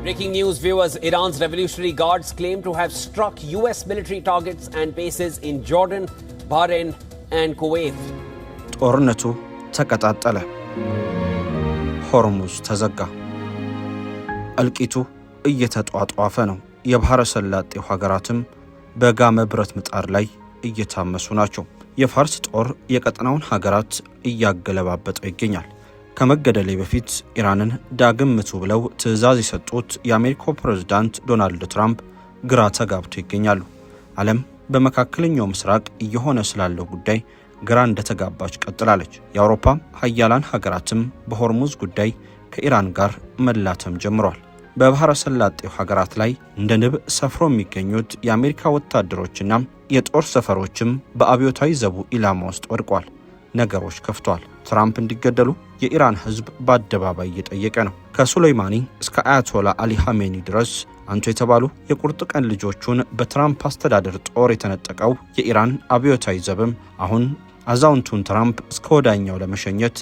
Breaking news, viewers. Iran's Revolutionary Guards claim to have struck US military targets and bases in Jordan, Bahrain and Kuwait. ጦርነቱ ተቀጣጠለ። ሆርሙዝ ተዘጋ። እልቂቱ እየተጧጧፈ ነው። የባህረ ሰላጤው ሀገራትም በጋመ ብረት ምጣድ ላይ እየታመሱ ናቸው። የፋርስ ጦር የቀጠናውን ሀገራት እያገለባበጠ ይገኛል። ከመገደሌ በፊት ኢራንን ዳግም ምቱ ብለው ትዕዛዝ የሰጡት የአሜሪካው ፕሬዝዳንት ዶናልድ ትራምፕ ግራ ተጋብቶ ይገኛሉ። ዓለም በመካከለኛው ምስራቅ እየሆነ ስላለው ጉዳይ ግራ እንደተጋባች ቀጥላለች። የአውሮፓ ሀያላን ሀገራትም በሆርሙዝ ጉዳይ ከኢራን ጋር መላተም ጀምሯል። በባህረ ሰላጤው ሀገራት ላይ እንደ ንብ ሰፍሮ የሚገኙት የአሜሪካ ወታደሮችና የጦር ሰፈሮችም በአብዮታዊ ዘቡ ኢላማ ውስጥ ወድቋል። ነገሮች ከፍቷል። ትራምፕ እንዲገደሉ የኢራን ሕዝብ በአደባባይ እየጠየቀ ነው። ከሱሌይማኒ እስከ አያቶላ አሊ ሐሜኒ ድረስ አንቱ የተባሉ የቁርጥ ቀን ልጆቹን በትራምፕ አስተዳደር ጦር የተነጠቀው የኢራን አብዮታዊ ዘብም አሁን አዛውንቱን ትራምፕ እስከ ወዳኛው ለመሸኘት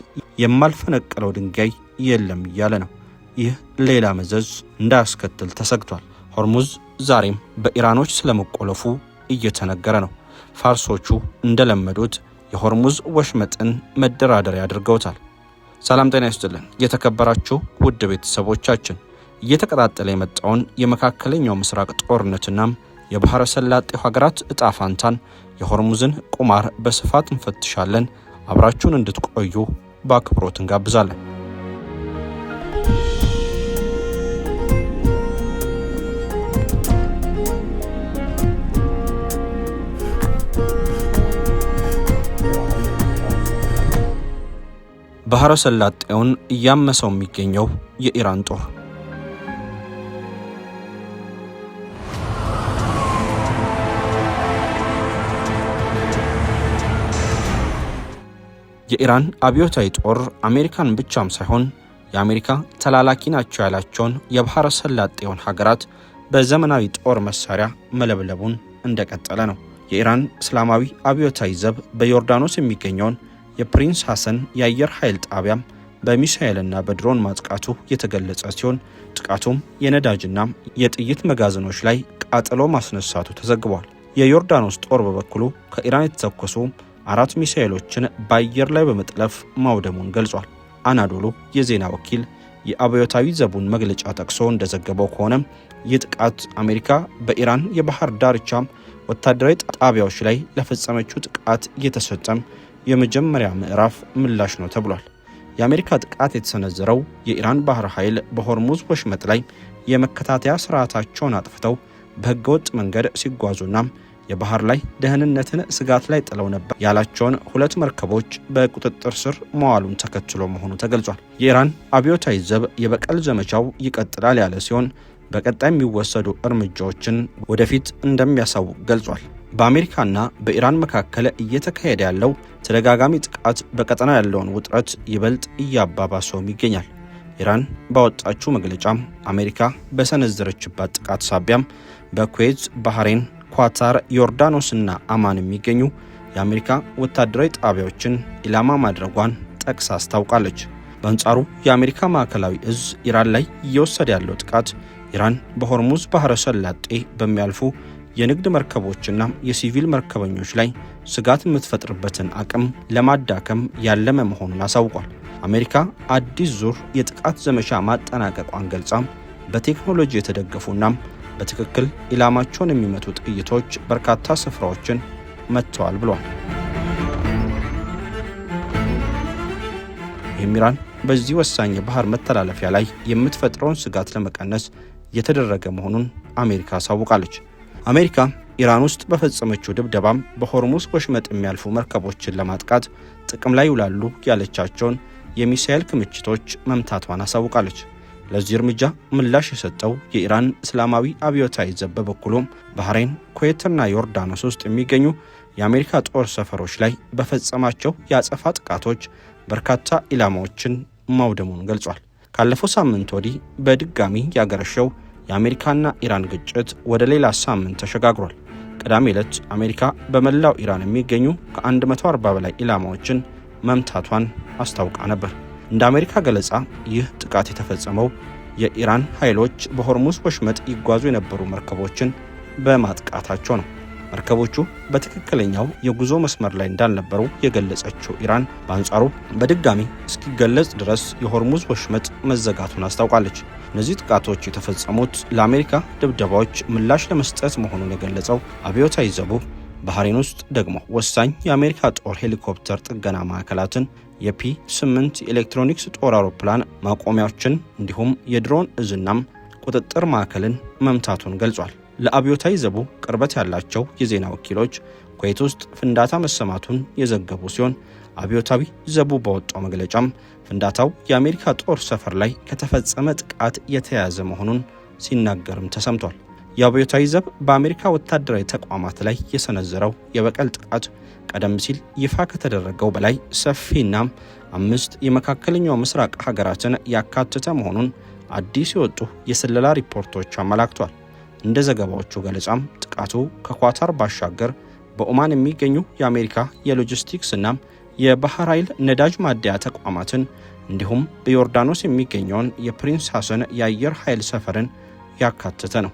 የማልፈነቅለው ድንጋይ የለም እያለ ነው። ይህ ሌላ መዘዝ እንዳያስከትል ተሰግቷል። ሆርሙዝ ዛሬም በኢራኖች ስለመቆለፉ እየተነገረ ነው። ፋርሶቹ እንደለመዱት የሆርሙዝ ወሽመጥን መደራደሪያ አድርገውታል። ሰላም ጤና ይስጥልን የተከበራችሁ ውድ ቤተሰቦቻችን፣ እየተቀጣጠለ የመጣውን የመካከለኛው ምስራቅ ጦርነትና የባህረ ሰላጤው ሀገራት እጣ ፋንታን የሆርሙዝን ቁማር በስፋት እንፈትሻለን። አብራችሁን እንድትቆዩ በአክብሮት እንጋብዛለን። ባህረ ሰላጤውን እያመሰው የሚገኘው የኢራን ጦር የኢራን አብዮታዊ ጦር አሜሪካን ብቻም ሳይሆን የአሜሪካ ተላላኪ ናቸው ያላቸውን የባህረ ሰላጤውን ሀገራት በዘመናዊ ጦር መሳሪያ መለብለቡን እንደቀጠለ ነው። የኢራን እስላማዊ አብዮታዊ ዘብ በዮርዳኖስ የሚገኘውን የፕሪንስ ሐሰን የአየር ኃይል ጣቢያም በሚሳኤልና በድሮን ማጥቃቱ የተገለጸ ሲሆን ጥቃቱም የነዳጅና የጥይት መጋዘኖች ላይ ቃጠሎ ማስነሳቱ ተዘግቧል። የዮርዳኖስ ጦር በበኩሉ ከኢራን የተተኮሱ 4 ሚሳኤሎችን በአየር ላይ በመጥለፍ ማውደሙን ገልጿል። አናዶሉ የዜና ወኪል የአብዮታዊ ዘቡን መግለጫ ጠቅሶ እንደዘገበው ከሆነ ይህ ጥቃት አሜሪካ በኢራን የባህር ዳርቻ ወታደራዊ ጣቢያዎች ላይ ለፈጸመችው ጥቃት እየተሰጠም የመጀመሪያ ምዕራፍ ምላሽ ነው ተብሏል። የአሜሪካ ጥቃት የተሰነዘረው የኢራን ባህር ኃይል በሆርሙዝ ወሽመጥ ላይ የመከታተያ ስርዓታቸውን አጥፍተው በህገወጥ መንገድ ሲጓዙና የባህር ላይ ደህንነትን ስጋት ላይ ጥለው ነበር ያላቸውን 2 መርከቦች በቁጥጥር ስር መዋሉን ተከትሎ መሆኑ ተገልጿል። የኢራን አብዮታዊ ዘብ የበቀል ዘመቻው ይቀጥላል ያለ ሲሆን በቀጣይ የሚወሰዱ እርምጃዎችን ወደፊት እንደሚያሳውቅ ገልጿል። በአሜሪካና በኢራን መካከል እየተካሄደ ያለው ተደጋጋሚ ጥቃት በቀጠናው ያለውን ውጥረት ይበልጥ እያባባሰውም ይገኛል። ኢራን ባወጣችው መግለጫም አሜሪካ በሰነዘረችባት ጥቃት ሳቢያም በኩዌት፣ ባህሬን፣ ኳታር፣ ዮርዳኖስና አማን የሚገኙ የአሜሪካ ወታደራዊ ጣቢያዎችን ኢላማ ማድረጓን ጠቅሳ አስታውቃለች። በአንጻሩ የአሜሪካ ማዕከላዊ እዝ ኢራን ላይ እየወሰደ ያለው ጥቃት ኢራን በሆርሙዝ ባህረ ሰላጤ በሚያልፉ የንግድ መርከቦችና የሲቪል መርከበኞች ላይ ስጋት የምትፈጥርበትን አቅም ለማዳከም ያለመ መሆኑን አሳውቋል። አሜሪካ አዲስ ዙር የጥቃት ዘመቻ ማጠናቀቋን ገልጻም በቴክኖሎጂ የተደገፉና በትክክል ኢላማቸውን የሚመቱ ጥይቶች በርካታ ስፍራዎችን መጥተዋል ብሏል። ኢራን በዚህ ወሳኝ የባህር መተላለፊያ ላይ የምትፈጥረውን ስጋት ለመቀነስ የተደረገ መሆኑን አሜሪካ አሳውቃለች። አሜሪካ ኢራን ውስጥ በፈጸመችው ድብደባም በሆርሙዝ ወሽመጥ የሚያልፉ መርከቦችን ለማጥቃት ጥቅም ላይ ይውላሉ ያለቻቸውን የሚሳኤል ክምችቶች መምታቷን አሳውቃለች። ለዚህ እርምጃ ምላሽ የሰጠው የኢራን እስላማዊ አብዮታዊ ዘብ በበኩሉም ባህሬን፣ ኩዌትና ዮርዳኖስ ውስጥ የሚገኙ የአሜሪካ ጦር ሰፈሮች ላይ በፈጸማቸው የአጸፋ ጥቃቶች በርካታ ኢላማዎችን ማውደሙን ገልጿል። ካለፈው ሳምንት ወዲህ በድጋሚ ያገረሸው የአሜሪካና ኢራን ግጭት ወደ ሌላ ሳምንት ተሸጋግሯል። ቅዳሜ ዕለት አሜሪካ በመላው ኢራን የሚገኙ ከ140 በላይ ኢላማዎችን መምታቷን አስታውቃ ነበር። እንደ አሜሪካ ገለጻ ይህ ጥቃት የተፈጸመው የኢራን ኃይሎች በሆርሙዝ ወሽመጥ ይጓዙ የነበሩ መርከቦችን በማጥቃታቸው ነው። መርከቦቹ በትክክለኛው የጉዞ መስመር ላይ እንዳልነበሩ የገለጸችው ኢራን በአንጻሩ በድጋሚ እስኪገለጽ ድረስ የሆርሙዝ ወሽመጥ መዘጋቱን አስታውቃለች። እነዚህ ጥቃቶች የተፈጸሙት ለአሜሪካ ድብደባዎች ምላሽ ለመስጠት መሆኑን የገለጸው አብዮታዊ ዘቡ ባህሬን ውስጥ ደግሞ ወሳኝ የአሜሪካ ጦር ሄሊኮፕተር ጥገና ማዕከላትን፣ የፒ8 የኤሌክትሮኒክስ ጦር አውሮፕላን ማቆሚያዎችን እንዲሁም የድሮን እዝናም ቁጥጥር ማዕከልን መምታቱን ገልጿል። ለአብዮታዊ ዘቡ ቅርበት ያላቸው የዜና ወኪሎች ኩዌት ውስጥ ፍንዳታ መሰማቱን የዘገቡ ሲሆን አብዮታዊ ዘቡ ባወጣው መግለጫም ፍንዳታው የአሜሪካ ጦር ሰፈር ላይ ከተፈጸመ ጥቃት የተያያዘ መሆኑን ሲናገርም ተሰምቷል። የአብዮታዊ ዘብ በአሜሪካ ወታደራዊ ተቋማት ላይ የሰነዘረው የበቀል ጥቃት ቀደም ሲል ይፋ ከተደረገው በላይ ሰፊና 5 የመካከለኛው ምስራቅ ሀገራትን ያካተተ መሆኑን አዲስ የወጡ የስለላ ሪፖርቶች አመላክቷል። እንደ ዘገባዎቹ ገለጻም ጥቃቱ ከኳታር ባሻገር በኦማን የሚገኙ የአሜሪካ የሎጂስቲክስ እና የባህር ኃይል ነዳጅ ማደያ ተቋማትን እንዲሁም በዮርዳኖስ የሚገኘውን የፕሪንስ ሐሰን የአየር ኃይል ሰፈርን ያካተተ ነው።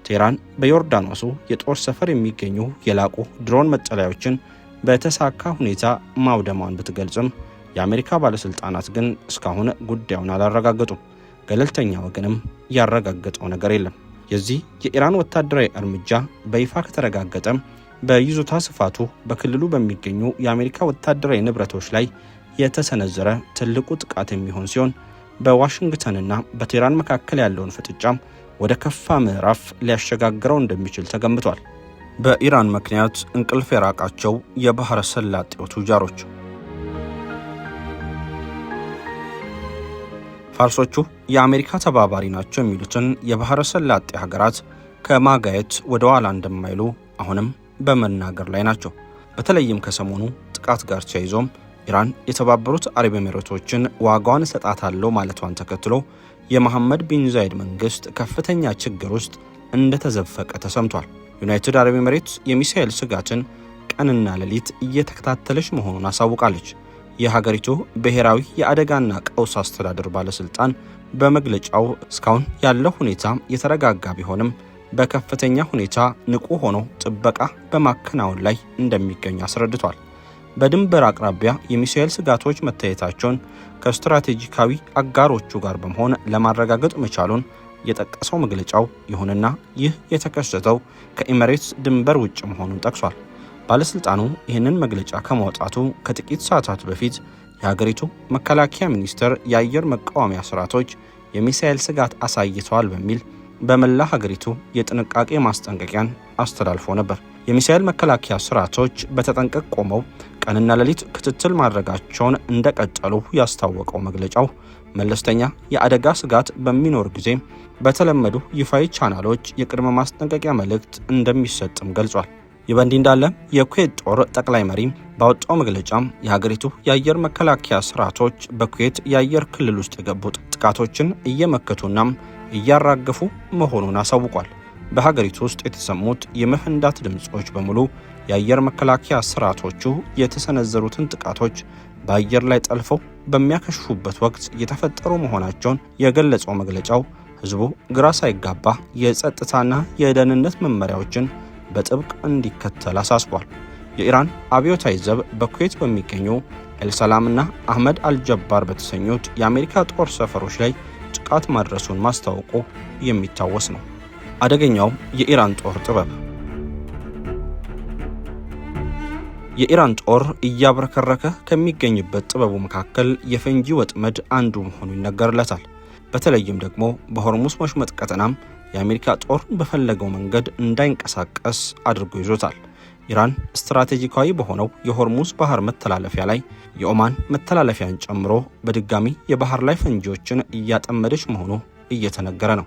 ቴህራን በዮርዳኖሱ የጦር ሰፈር የሚገኙ የላቁ ድሮን መጠለያዎችን በተሳካ ሁኔታ ማውደሟን ብትገልጽም የአሜሪካ ባለስልጣናት ግን እስካሁን ጉዳዩን አላረጋገጡም። ገለልተኛ ወገንም ያረጋገጠው ነገር የለም። የዚህ የኢራን ወታደራዊ እርምጃ በይፋ ከተረጋገጠ በይዞታ ስፋቱ በክልሉ በሚገኙ የአሜሪካ ወታደራዊ ንብረቶች ላይ የተሰነዘረ ትልቁ ጥቃት የሚሆን ሲሆን በዋሽንግተንና በቴህራን መካከል ያለውን ፍጥጫ ወደ ከፋ ምዕራፍ ሊያሸጋግረው እንደሚችል ተገምቷል። በኢራን ምክንያት እንቅልፍ የራቃቸው የባህረ ሰላጤው ቱጃሮች ፋርሶቹ የአሜሪካ ተባባሪ ናቸው የሚሉትን የባህረ ሰላጤ ሀገራት ከማጋየት ወደ ኋላ እንደማይሉ አሁንም በመናገር ላይ ናቸው። በተለይም ከሰሞኑ ጥቃት ጋር ተያይዞም ኢራን የተባበሩት አረብ ኤሚሬቶችን ዋጋዋን እሰጣታለሁ ማለቷን ተከትሎ የመሐመድ ቢን ዛይድ መንግስት ከፍተኛ ችግር ውስጥ እንደተዘፈቀ ተሰምቷል። ዩናይትድ አረብ ኤሚሬትስ የሚሳኤል ስጋትን ቀንና ሌሊት እየተከታተለች መሆኑን አሳውቃለች። የሀገሪቱ ብሔራዊ የአደጋና ቀውስ አስተዳደር ባለስልጣን በመግለጫው እስካሁን ያለው ሁኔታ የተረጋጋ ቢሆንም በከፍተኛ ሁኔታ ንቁ ሆኖ ጥበቃ በማከናወን ላይ እንደሚገኝ አስረድቷል። በድንበር አቅራቢያ የሚሳኤል ስጋቶች መታየታቸውን ከስትራቴጂካዊ አጋሮቹ ጋር በመሆን ለማረጋገጥ መቻሉን የጠቀሰው መግለጫው፣ ይሁንና ይህ የተከሰተው ከኤሚሬትስ ድንበር ውጭ መሆኑን ጠቅሷል። ባለስልጣኑ ይህንን መግለጫ ከማውጣቱ ከጥቂት ሰዓታት በፊት የሀገሪቱ መከላከያ ሚኒስቴር የአየር መቃወሚያ ስርዓቶች የሚሳኤል ስጋት አሳይተዋል በሚል በመላ ሀገሪቱ የጥንቃቄ ማስጠንቀቂያን አስተላልፎ ነበር። የሚሳኤል መከላከያ ስርዓቶች በተጠንቀቅ ቆመው ቀንና ሌሊት ክትትል ማድረጋቸውን እንደቀጠሉ ያስታወቀው መግለጫው መለስተኛ የአደጋ ስጋት በሚኖር ጊዜ በተለመዱ ይፋዊ ቻናሎች የቅድመ ማስጠንቀቂያ መልእክት እንደሚሰጥም ገልጿል። ይህ በእንዲህ እንዳለ የኩዌት ጦር ጠቅላይ መሪ ባወጣው መግለጫም የሀገሪቱ የአየር መከላከያ ስርዓቶች በኩዌት የአየር ክልል ውስጥ የገቡ ጥቃቶችን እየመከቱና እያራገፉ መሆኑን አሳውቋል። በሀገሪቱ ውስጥ የተሰሙት የመፈንዳት ድምጾች በሙሉ የአየር መከላከያ ስርዓቶቹ የተሰነዘሩትን ጥቃቶች በአየር ላይ ጠልፈው በሚያከሽፉበት ወቅት የተፈጠሩ መሆናቸውን የገለጸው መግለጫው ህዝቡ ግራ ሳይጋባ የጸጥታና የደህንነት መመሪያዎችን በጥብቅ እንዲከተል አሳስቧል። የኢራን አብዮታዊ ዘብ በኩዌት በሚገኙ ኤልሰላምና አህመድ አልጀባር በተሰኙት የአሜሪካ ጦር ሰፈሮች ላይ ጥቃት ማድረሱን ማስታወቁ የሚታወስ ነው። አደገኛው የኢራን ጦር ጥበብ። የኢራን ጦር እያብረከረከ ከሚገኝበት ጥበቡ መካከል የፈንጂ ወጥመድ አንዱ መሆኑ ይነገርለታል። በተለይም ደግሞ በሆርሙዝ ወሽመጥ ቀጠናም የአሜሪካ ጦር በፈለገው መንገድ እንዳይንቀሳቀስ አድርጎ ይዞታል። ኢራን ስትራቴጂካዊ በሆነው የሆርሙዝ ባህር መተላለፊያ ላይ የኦማን መተላለፊያን ጨምሮ በድጋሚ የባህር ላይ ፈንጂዎችን እያጠመደች መሆኑ እየተነገረ ነው።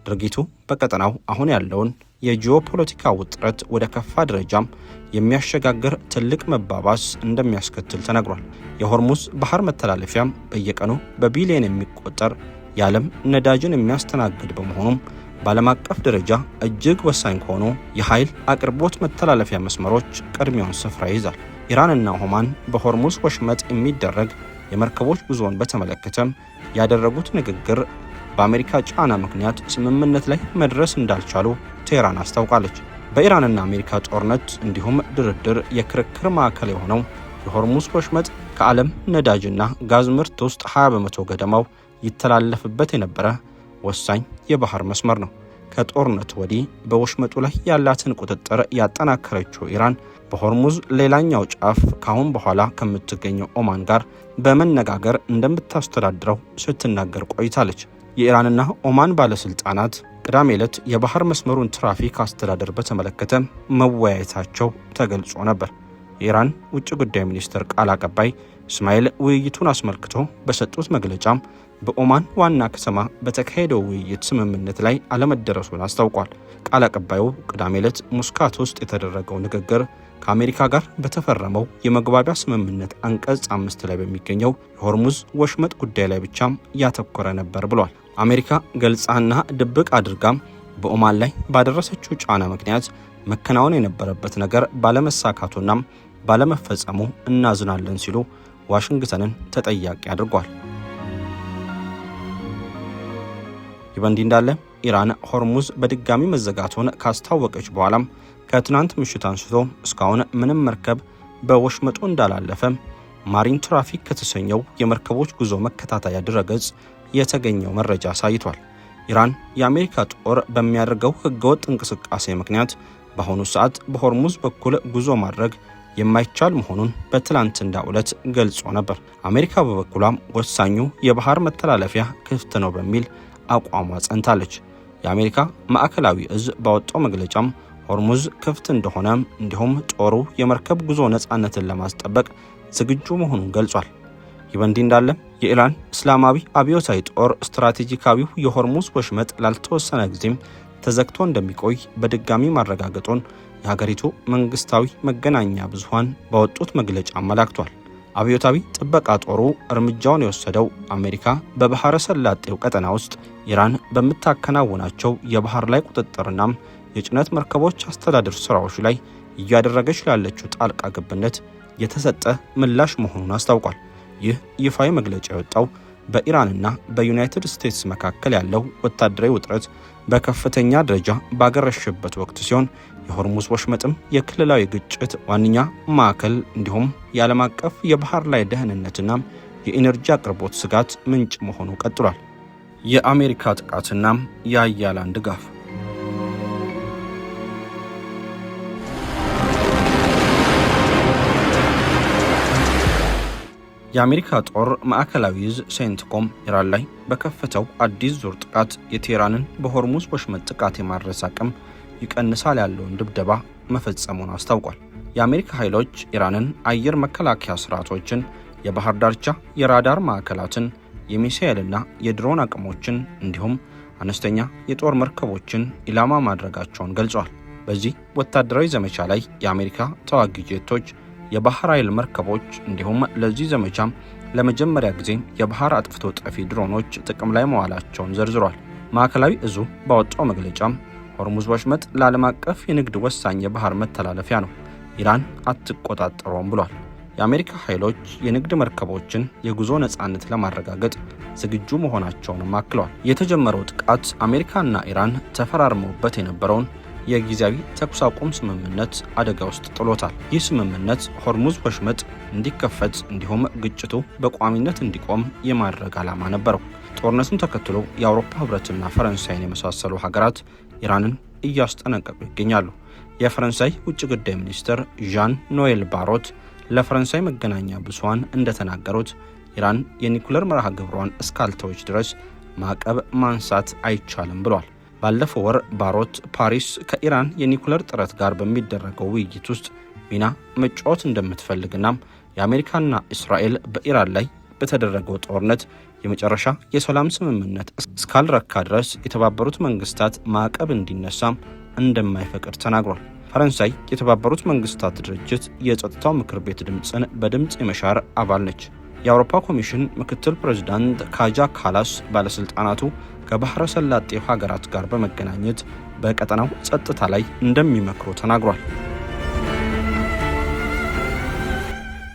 ድርጊቱ በቀጠናው አሁን ያለውን የጂኦፖለቲካ ውጥረት ወደ ከፋ ደረጃም የሚያሸጋግር ትልቅ መባባስ እንደሚያስከትል ተነግሯል። የሆርሙዝ ባህር መተላለፊያም በየቀኑ በቢሊዮን የሚቆጠር የዓለም ነዳጅን የሚያስተናግድ በመሆኑም በዓለም አቀፍ ደረጃ እጅግ ወሳኝ ከሆኑ የኃይል አቅርቦት መተላለፊያ መስመሮች ቅድሚያውን ስፍራ ይይዛል። ኢራንና ኦማን በሆርሙዝ ወሽመጥ የሚደረግ የመርከቦች ጉዞን በተመለከተም ያደረጉት ንግግር በአሜሪካ ጫና ምክንያት ስምምነት ላይ መድረስ እንዳልቻሉ ቴህራን አስታውቃለች። በኢራንና አሜሪካ ጦርነት እንዲሁም ድርድር የክርክር ማዕከል የሆነው የሆርሙዝ ወሽመጥ ከዓለም ነዳጅና ጋዝ ምርት ውስጥ 20 በመቶ ገደማው ይተላለፍበት የነበረ ወሳኝ የባህር መስመር ነው። ከጦርነቱ ወዲህ በወሽመጡ ላይ ያላትን ቁጥጥር ያጠናከረችው ኢራን በሆርሙዝ ሌላኛው ጫፍ ካሁን በኋላ ከምትገኘው ኦማን ጋር በመነጋገር እንደምታስተዳድረው ስትናገር ቆይታለች። የኢራንና ኦማን ባለስልጣናት ቅዳሜ ዕለት የባህር መስመሩን ትራፊክ አስተዳደር በተመለከተ መወያየታቸው ተገልጾ ነበር። የኢራን ውጭ ጉዳይ ሚኒስትር ቃል አቀባይ እስማኤል ውይይቱን አስመልክቶ በሰጡት መግለጫም በኦማን ዋና ከተማ በተካሄደው ውይይት ስምምነት ላይ አለመደረሱን አስታውቋል። ቃል አቀባዩ ቅዳሜ ዕለት ሙስካት ውስጥ የተደረገው ንግግር ከአሜሪካ ጋር በተፈረመው የመግባቢያ ስምምነት አንቀጽ 5 ላይ በሚገኘው የሆርሙዝ ወሽመጥ ጉዳይ ላይ ብቻም ያተኮረ ነበር ብሏል። አሜሪካ ገልጻና ድብቅ አድርጋም በኦማን ላይ ባደረሰችው ጫና ምክንያት መከናወን የነበረበት ነገር ባለመሳካቱና ባለመፈጸሙ እናዝናለን ሲሉ ዋሽንግተንን ተጠያቂ አድርጓል። ይህ በእንዲህ እንዳለ ኢራን ሆርሙዝ በድጋሚ መዘጋቱን ካስታወቀች በኋላም ከትናንት ምሽት አንስቶ እስካሁን ምንም መርከብ በወሽመጡ እንዳላለፈ ማሪን ትራፊክ ከተሰኘው የመርከቦች ጉዞ መከታተያ ድረገጽ የተገኘው መረጃ አሳይቷል። ኢራን የአሜሪካ ጦር በሚያደርገው ህገወጥ እንቅስቃሴ ምክንያት በአሁኑ ሰዓት በሆርሙዝ በኩል ጉዞ ማድረግ የማይቻል መሆኑን በትላንትናው ዕለት ገልጾ ነበር። አሜሪካ በበኩሏም ወሳኙ የባህር መተላለፊያ ክፍት ነው በሚል አቋሟ ጸንታለች። የአሜሪካ ማዕከላዊ እዝ ባወጣው መግለጫም ሆርሙዝ ክፍት እንደሆነ እንዲሁም ጦሩ የመርከብ ጉዞ ነፃነትን ለማስጠበቅ ዝግጁ መሆኑን ገልጿል። ይህ በእንዲህ እንዳለ የኢራን እስላማዊ አብዮታዊ ጦር ስትራቴጂካዊው የሆርሙዝ ወሽመጥ ላልተወሰነ ጊዜም ተዘግቶ እንደሚቆይ በድጋሚ ማረጋገጡን የሀገሪቱ መንግስታዊ መገናኛ ብዙሃን ባወጡት መግለጫ አመላክቷል። አብዮታዊ ጥበቃ ጦሩ እርምጃውን የወሰደው አሜሪካ በባህረ ሰላጤው ቀጠና ውስጥ ኢራን በምታከናውናቸው የባህር ላይ ቁጥጥርና የጭነት መርከቦች አስተዳደር ስራዎች ላይ እያደረገች ላለችው ጣልቃ ገብነት የተሰጠ ምላሽ መሆኑን አስታውቋል። ይህ ይፋዊ መግለጫ የወጣው በኢራንና በዩናይትድ ስቴትስ መካከል ያለው ወታደራዊ ውጥረት በከፍተኛ ደረጃ ባገረሸበት ወቅት ሲሆን የሆርሙዝ ወሽመጥም የክልላዊ ግጭት ዋነኛ ማዕከል እንዲሁም የዓለም አቀፍ የባህር ላይ ደህንነትና የኢነርጂ አቅርቦት ስጋት ምንጭ መሆኑ ቀጥሏል። የአሜሪካ ጥቃትና የአያላን ድጋፍ የአሜሪካ ጦር ማዕከላዊ እዝ ሴንትኮም ኢራን ላይ በከፈተው አዲስ ዙር ጥቃት የቴህራንን በሆርሙዝ ወሽመጥ ጥቃት የማድረስ አቅም ይቀንሳል ያለውን ድብደባ መፈጸሙን አስታውቋል። የአሜሪካ ኃይሎች ኢራንን አየር መከላከያ ስርዓቶችን፣ የባህር ዳርቻ የራዳር ማዕከላትን፣ የሚሳኤልና የድሮን አቅሞችን እንዲሁም አነስተኛ የጦር መርከቦችን ኢላማ ማድረጋቸውን ገልጿል። በዚህ ወታደራዊ ዘመቻ ላይ የአሜሪካ ተዋጊ ጄቶች፣ የባህር ኃይል መርከቦች እንዲሁም ለዚህ ዘመቻ ለመጀመሪያ ጊዜ የባህር አጥፍቶ ጠፊ ድሮኖች ጥቅም ላይ መዋላቸውን ዘርዝሯል። ማዕከላዊ እዙ ባወጣው መግለጫም ሆርሙዝ ወሽመጥ ለዓለም አቀፍ የንግድ ወሳኝ የባህር መተላለፊያ ነው፣ ኢራን አትቆጣጠረውም ብሏል። የአሜሪካ ኃይሎች የንግድ መርከቦችን የጉዞ ነፃነት ለማረጋገጥ ዝግጁ መሆናቸውንም አክለዋል። የተጀመረው ጥቃት አሜሪካና ኢራን ተፈራርመውበት የነበረውን የጊዜያዊ ተኩስ አቁም ስምምነት አደጋ ውስጥ ጥሎታል። ይህ ስምምነት ሆርሙዝ ወሽመጥ እንዲከፈት እንዲሁም ግጭቱ በቋሚነት እንዲቆም የማድረግ ዓላማ ነበረው። ጦርነቱን ተከትሎ የአውሮፓ ህብረትና ፈረንሳይን የመሳሰሉ ሀገራት ኢራንን እያስጠነቀቁ ይገኛሉ። የፈረንሳይ ውጭ ጉዳይ ሚኒስትር ዣን ኖኤል ባሮት ለፈረንሳይ መገናኛ ብዙሃን እንደተናገሩት ኢራን የኒኩለር መርሃ ግብሯን እስካልተወች ድረስ ማዕቀብ ማንሳት አይቻልም ብሏል። ባለፈው ወር ባሮት ፓሪስ ከኢራን የኒኩለር ጥረት ጋር በሚደረገው ውይይት ውስጥ ሚና መጫወት እንደምትፈልግና የአሜሪካና እስራኤል በኢራን ላይ በተደረገው ጦርነት የመጨረሻ የሰላም ስምምነት እስካልረካ ድረስ የተባበሩት መንግስታት ማዕቀብ እንዲነሳም እንደማይፈቅድ ተናግሯል። ፈረንሳይ የተባበሩት መንግስታት ድርጅት የጸጥታው ምክር ቤት ድምፅን በድምፅ የመሻር አባል ነች። የአውሮፓ ኮሚሽን ምክትል ፕሬዝዳንት ካጃ ካላስ ባለስልጣናቱ ከባህረ ሰላጤው ሀገራት ጋር በመገናኘት በቀጠናው ጸጥታ ላይ እንደሚመክሩ ተናግሯል።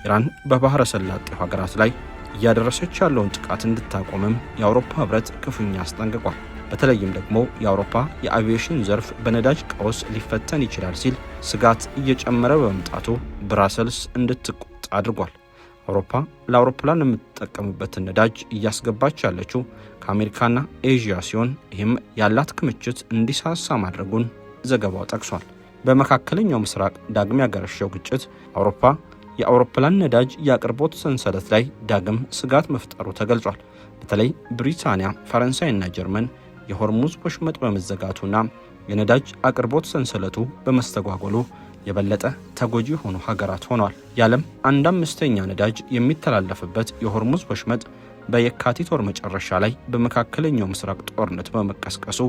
ኢራን በባህረ ሰላጤው ሀገራት ላይ እያደረሰች ያለውን ጥቃት እንድታቆምም የአውሮፓ ህብረት ክፉኛ አስጠንቅቋል። በተለይም ደግሞ የአውሮፓ የአቪዬሽን ዘርፍ በነዳጅ ቀውስ ሊፈተን ይችላል ሲል ስጋት እየጨመረ በመምጣቱ ብራሰልስ እንድትቆጣ አድርጓል። አውሮፓ ለአውሮፕላን የምትጠቀምበትን ነዳጅ እያስገባች ያለችው ከአሜሪካና ኤዥያ ሲሆን ይህም ያላት ክምችት እንዲሳሳ ማድረጉን ዘገባው ጠቅሷል። በመካከለኛው ምስራቅ ዳግም ያገረሸው ግጭት አውሮፓ የአውሮፕላን ነዳጅ የአቅርቦት ሰንሰለት ላይ ዳግም ስጋት መፍጠሩ ተገልጿል። በተለይ ብሪታንያ፣ ፈረንሳይና ጀርመን የሆርሙዝ ወሽመጥ በመዘጋቱና የነዳጅ አቅርቦት ሰንሰለቱ በመስተጓጎሉ የበለጠ ተጎጂ የሆኑ ሀገራት ሆነዋል። የዓለም 1/5 ነዳጅ የሚተላለፍበት የሆርሙዝ ወሽመጥ በየካቲት ወር መጨረሻ ላይ በመካከለኛው ምስራቅ ጦርነት በመቀስቀሱ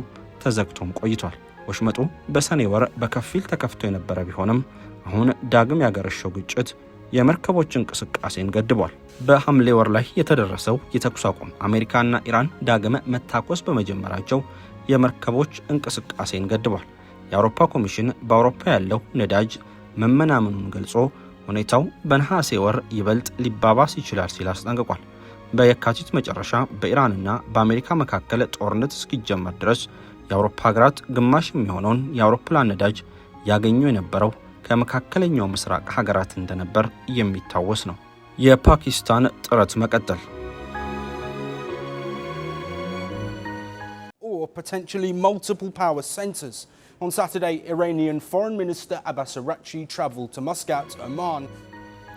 ተዘግቶም ቆይቷል። ወሽመጡ በሰኔ ወር በከፊል ተከፍቶ የነበረ ቢሆንም አሁን ዳግም ያገረሸው ግጭት የመርከቦች እንቅስቃሴን ገድቧል። በሐምሌ ወር ላይ የተደረሰው የተኩስ አቁም አሜሪካና ኢራን ዳግም መታኮስ በመጀመራቸው የመርከቦች እንቅስቃሴን ገድቧል። የአውሮፓ ኮሚሽን በአውሮፓ ያለው ነዳጅ መመናመኑን ገልጾ ሁኔታው በነሐሴ ወር ይበልጥ ሊባባስ ይችላል ሲል አስጠንቅቋል። በየካቲት መጨረሻ በኢራንና በአሜሪካ መካከል ጦርነት እስኪጀመር ድረስ የአውሮፓ ሀገራት ግማሽ የሚሆነውን የአውሮፕላን ነዳጅ ያገኙ የነበረው ከመካከለኛው ምስራቅ ሀገራት እንደነበር የሚታወስ ነው። የፓኪስታን ጥረት መቀጠል potentially multiple power centers. On Saturday, Iranian Foreign Minister Abbas Araghchi traveled to Muscat, Oman.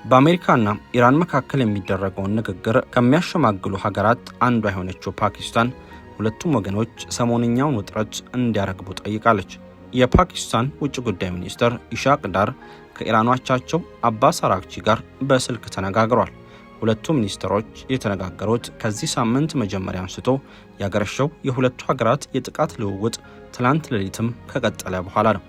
በአሜሪካና ኢራን መካከል የሚደረገውን ንግግር ከሚያሸማግሉ ሀገራት አንዷ የሆነችው ፓኪስታን ሁለቱም ወገኖች ሰሞንኛውን ውጥረት እንዲያረግቡ ጠይቃለች። የፓኪስታን ውጭ ጉዳይ ሚኒስትር ኢሻቅ ዳር ከኢራኖቻቸው አባስ አራግቺ ጋር በስልክ ተነጋግረዋል። ሁለቱ ሚኒስትሮች የተነጋገሩት ከዚህ ሳምንት መጀመሪያ አንስቶ ያገረሸው የሁለቱ ሀገራት የጥቃት ልውውጥ ትላንት ሌሊትም ከቀጠለ በኋላ ነው።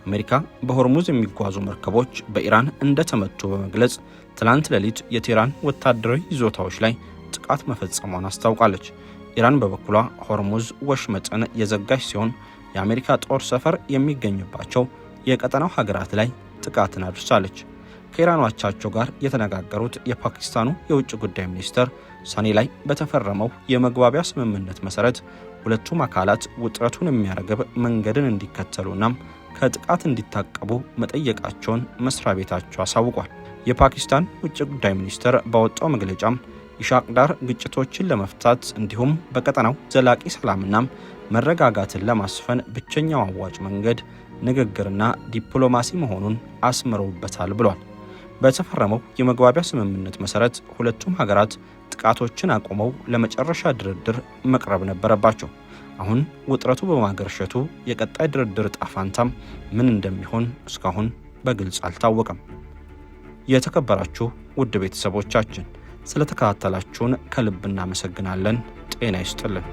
አሜሪካ በሆርሙዝ የሚጓዙ መርከቦች በኢራን እንደተመቱ በመግለጽ ትላንት ሌሊት የቴህራን ወታደራዊ ይዞታዎች ላይ ጥቃት መፈጸሟን አስታውቃለች። ኢራን በበኩሏ ሆርሙዝ ወሽመጥን የዘጋች ሲሆን የአሜሪካ ጦር ሰፈር የሚገኝባቸው የቀጠናው ሀገራት ላይ ጥቃትን አድርሳለች። ከኢራኖቻቸው ጋር የተነጋገሩት የፓኪስታኑ የውጭ ጉዳይ ሚኒስትር ሰኔ ላይ በተፈረመው የመግባቢያ ስምምነት መሰረት ሁለቱም አካላት ውጥረቱን የሚያረግብ መንገድን እንዲከተሉና ከጥቃት እንዲታቀቡ መጠየቃቸውን መስሪያ ቤታቸው አሳውቋል። የፓኪስታን ውጭ ጉዳይ ሚኒስትር ባወጣው መግለጫም ኢሻቅ ዳር ግጭቶችን ለመፍታት እንዲሁም በቀጠናው ዘላቂ ሰላምና መረጋጋትን ለማስፈን ብቸኛው አዋጭ መንገድ ንግግርና ዲፕሎማሲ መሆኑን አስምረውበታል ብሏል። በተፈረመው የመግባቢያ ስምምነት መሰረት ሁለቱም ሀገራት ጥቃቶችን አቆመው ለመጨረሻ ድርድር መቅረብ ነበረባቸው። አሁን ውጥረቱ በማገርሸቱ የቀጣይ ድርድር ጣፋንታም ምን እንደሚሆን እስካሁን በግልጽ አልታወቀም። የተከበራችሁ ውድ ቤተሰቦቻችን ስለተከታተላችሁን ከልብ እናመሰግናለን። ጤና ይስጥልን።